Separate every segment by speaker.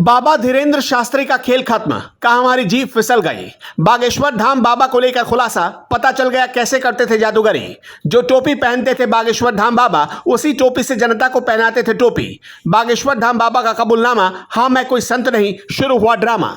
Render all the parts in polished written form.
Speaker 1: बाबा धीरेन्द्र शास्त्री का खेल खत्म, कहा हमारी जीभ फिसल गई। बागेश्वर धाम बाबा को लेकर खुलासा, पता चल गया कैसे करते थे जादूगरी। जो टोपी पहनते थे बागेश्वर धाम बाबा, उसी टोपी से जनता को पहनाते थे टोपी। बागेश्वर धाम बाबा का कबूलनामा, हाँ मैं कोई संत नहीं, शुरू हुआ ड्रामा।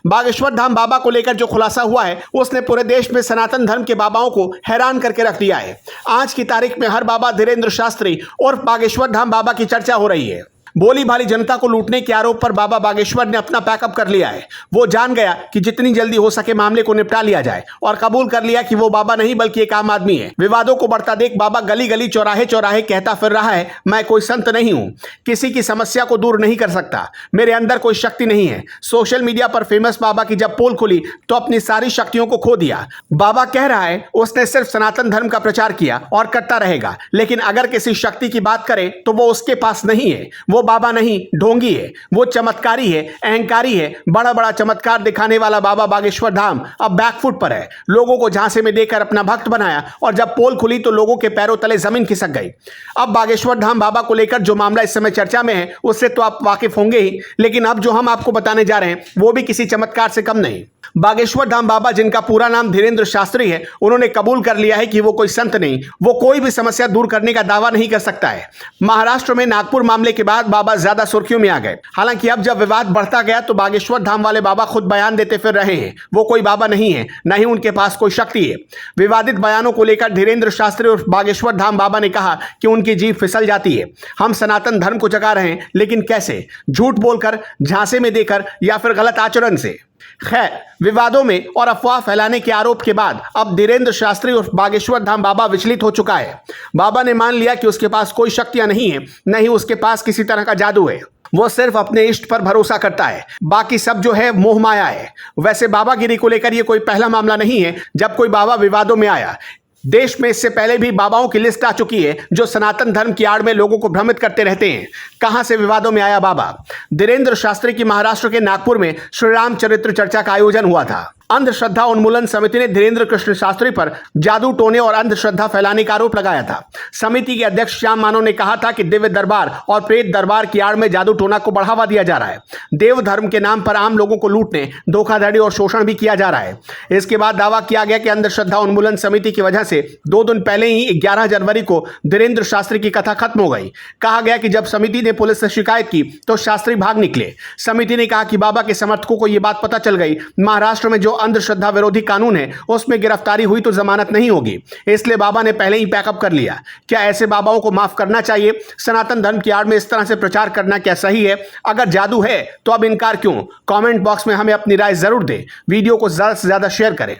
Speaker 1: बागेश्वर धाम बाबा को लेकर जो खुलासा हुआ है, उसने पूरे देश में सनातन धर्म के बाबाओं को हैरान करके रख दिया है। आज की तारीख में हर बाबा धीरेन्द्र शास्त्री और बागेश्वर धाम बाबा की चर्चा हो रही है। बोली भाली जनता को लूटने के आरोप पर बाबा बागेश्वर ने अपना पैकअप कर लिया है। वो जान गया कि जितनी जल्दी हो सके मामले को निपटा लिया जाए और कबूल कर लिया कि वो बाबा नहीं बल्कि एक आम आदमी है। विवादों को बढ़ता देख बाबा गली गली चौराहे चौराहे कहता फिर रहा है, मैं कोई संत नहीं हूं, किसी की समस्या को दूर नहीं कर सकता, मेरे अंदर कोई शक्ति नहीं है। सोशल मीडिया पर फेमस बाबा की जब पोल खुली तो अपनी सारी शक्तियों को खो दिया। बाबा कह रहा है उसने सिर्फ सनातन धर्म का प्रचार किया और करता रहेगा, लेकिन अगर किसी शक्ति की बात करे तो वो उसके पास नहीं है। वो बाबा नहीं, ढोंगी है, वो चमत्कारी है, अहंकारी है। बड़ा बड़ा चमत्कार दिखाने वाला बाबा बागेश्वर धाम अब बैकफुट पर है। लोगों को झांसे में देकर अपना भक्त बनाया और जब पोल खुली तो लोगों के पैरों तले जमीन खिसक गई। अब बागेश्वर धाम बाबा को लेकर जो मामला इस समय चर्चा में है उससे तो आप वाकिफ होंगे ही, लेकिन अब जो हम आपको बताने जा रहे हैं वो भी किसी चमत्कार से कम नहीं। बागेश्वर धाम बाबा, जिनका पूरा नाम धीरेन्द्र शास्त्री है, उन्होंने कबूल कर लिया है कि वो कोई संत नहीं, वो कोई भी समस्या दूर करने का दावा नहीं कर सकता है। महाराष्ट्र में नागपुर मामले के बाद बाबा ज्यादा सुर्खियों में आ गए। हालांकि अब जब विवाद बढ़ता गया तो बागेश्वर धाम वाले बाबा खुद बयान देते फिर रहे हैं। वो कोई बाबा नहीं है, न ही उनके पास कोई शक्ति है। विवादित बयानों को लेकर धीरेन्द्र शास्त्री और बागेश्वर धाम बाबा ने कहा कि उनकी जीभ फिसल जाती है। हम सनातन धर्म को जगा रहे हैं, लेकिन कैसे? झूठ बोलकर, झांसे में देकर या फिर गलत आचरण से। खैर, विवादों में और अफवाह फैलाने के आरोप के बाद अब धीरेन्द्र शास्त्री और बागेश्वर धाम बाबा विचलित हो चुका है। बाबा ने मान लिया कि उसके पास कोई शक्तियां नहीं है, न ही उसके पास किसी तरह का जादू है। वो सिर्फ अपने इष्ट पर भरोसा करता है, बाकी सब जो है मोह माया है। वैसे बाबागिरी को लेकर ये कोई पहला मामला नहीं है जब कोई बाबा विवादों में आया। देश में इससे पहले भी बाबाओं की लिस्ट आ चुकी है जो सनातन धर्म की आड़ में लोगों को भ्रमित करते रहते हैं। कहां से विवादों में आया बाबा? धीरेन्द्र शास्त्री की महाराष्ट्र के नागपुर में श्री राम चरित्र चर्चा का आयोजन हुआ था। अंधश्रद्धा उन्मूलन समिति ने धीरेन्द्र कृष्ण शास्त्री पर जादू टोने और अंधश्रद्धा फैलाने का आरोप लगाया था। समिति के अध्यक्ष श्याम मानव ने कहा था कि दिव्य दरबार और प्रेत दरबार की आड़ में जादू टोना को बढ़ावा दिया जा रहा है। देव धर्म के नाम पर आम लोगों को लूटने, धोखाधड़ी और शोषण भी किया जा रहा है। इसके बाद दावा किया गया कि अंधश्रद्धा उन्मूलन समिति की वजह से 2 दिन पहले ही 11 जनवरी को धीरेन्द्र शास्त्री की कथा खत्म हो गई। कहा गया कि जब समिति ने पुलिस से शिकायत की तो शास्त्री भाग निकले। समिति ने कहा कि बाबा के समर्थकों को यह बात पता चल गई, महाराष्ट्र में जो अंधश्रद्धा विरोधी कानून है उसमें गिरफ्तारी हुई तो जमानत नहीं होगी, इसलिए बाबा ने पहले ही पैकअप कर लिया। क्या ऐसे बाबाओं को माफ करना चाहिए? सनातन धर्म की आड़ में इस तरह से प्रचार करना क्या सही है? अगर जादू है तो अब इनकार क्यों? कमेंट बॉक्स में हमें अपनी राय जरूर दें। वीडियो को ज्यादा से ज्यादा शेयर करें।